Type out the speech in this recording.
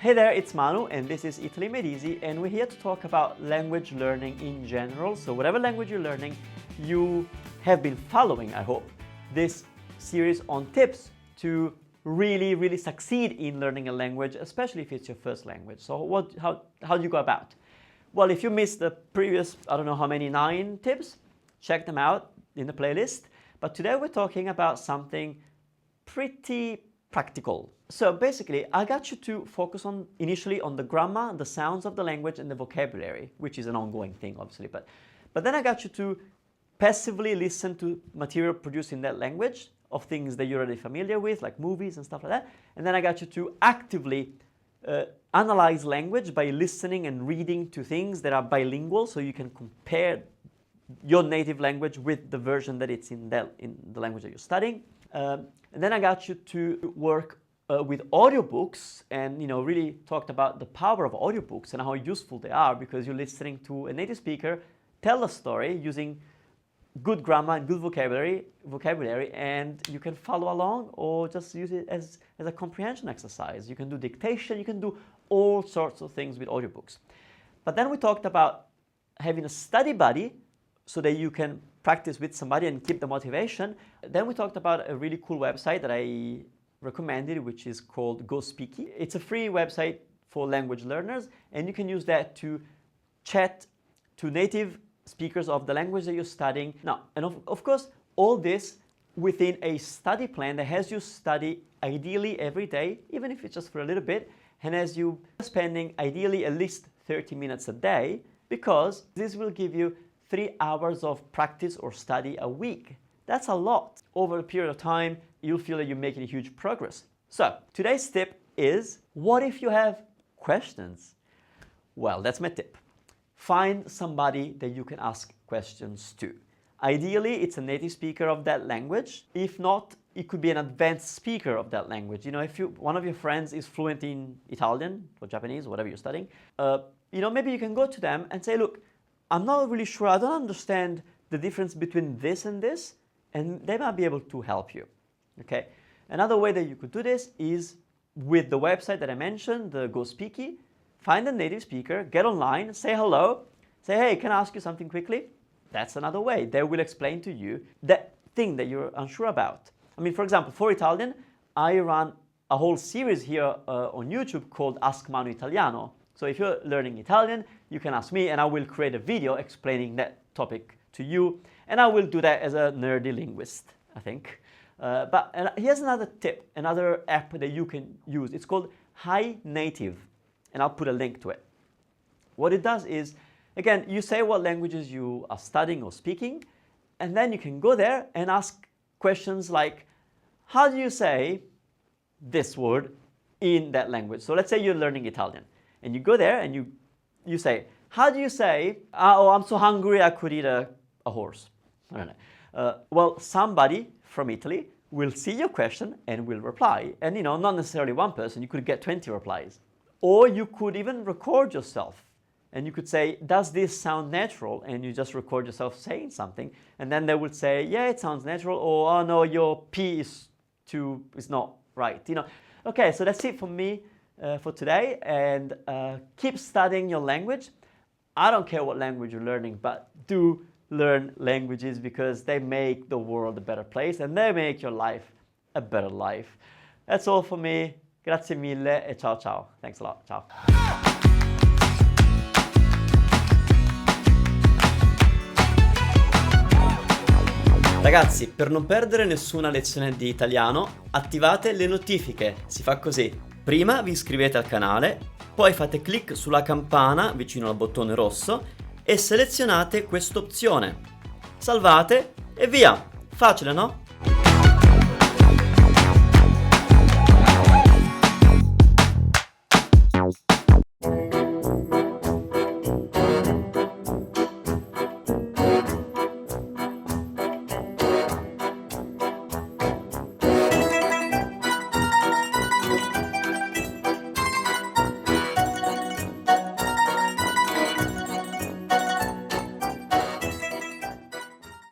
Hey there, it's Manu and this is Italy Made Easy, and we're here to talk about language learning in general. So whatever language you're learning, you have been following, I hope, this series on tips to really succeed in learning a language, especially if it's your first language. So how do you go about? Well, if you missed the previous, I don't know how many, 9 tips, check them out in the playlist. But today we're talking about something pretty practical. So basically, I got you to focus on initially on the grammar, the sounds of the language, and the vocabulary, which is an ongoing thing, obviously. But then I got you to passively listen to material produced in that language of things that you're already familiar with, like movies and stuff like that. And then I got you to actively analyze language by listening and reading to things that are bilingual, so you can compare your native language with the version that it's in the language that you're studying. And then I got you to work with audiobooks and really talked about the power of audiobooks and how useful they are, because you're listening to a native speaker tell a story using good grammar and good vocabulary, and you can follow along or just use it as a comprehension exercise. You can do dictation, you can do all sorts of things with audiobooks. But then we talked about having a study buddy so that you can practice with somebody and keep the motivation. Then we talked about a really cool website that I recommended, which is called GoSpeak. It's a free website for language learners, and you can use that to chat to native speakers of the language that you're studying. Now, and of course, all this within a study plan that has you study ideally every day, even if it's just for a little bit, and as you spending ideally at least 30 minutes a day, because this will give you 3 hours of practice or study a week. That's a lot. Over a period of time, you'll feel that you're making huge progress. So today's tip is, what if you have questions? Well, that's my tip. Find somebody that you can ask questions to. Ideally, it's a native speaker of that language. If not, it could be an advanced speaker of that language. If one of your friends is fluent in Italian or Japanese, or whatever you're studying, maybe you can go to them and say, look, I'm not really sure, I don't understand the difference between this and this, and they might be able to help you, okay? Another way that you could do this is with the website that I mentioned, the GoSpeak. Find a native speaker, get online, say hello, say, hey, can I ask you something quickly? That's another way. They will explain to you that thing that you're unsure about. I mean, for example, for Italian, I run a whole series here on YouTube called Ask Manu Italiano. So if you're learning Italian, you can ask me and I will create a video explaining that topic to you. And I will do that as a nerdy linguist, I think. But here's another tip, another app that you can use. It's called Hi Native, and I'll put a link to it. What it does is, again, you say what languages you are studying or speaking, and then you can go there and ask questions like, how do you say this word in that language? So let's say you're learning Italian, and you go there and you say, how do you say, oh, I'm so hungry I could eat a horse? I don't know. Well, somebody from Italy will see your question and will reply. And not necessarily one person, you could get 20 replies. Or you could even record yourself. And you could say, does this sound natural? And you just record yourself saying something. And then they would say, yeah, it sounds natural. Or, oh no, your P is not right. Okay, so that's it for me for today. And keep studying your language. I don't care what language you're learning, but do learn languages, because they make the world a better place and they make your life a better life. That's all for me. Grazie mille e ciao ciao. Thanks a lot. Ciao. Ragazzi, per non perdere nessuna lezione di italiano, attivate le notifiche. Si fa così. Prima vi iscrivete al canale, poi fate clic sulla campana vicino al bottone rosso e selezionate quest'opzione. Salvate e via! Facile, no?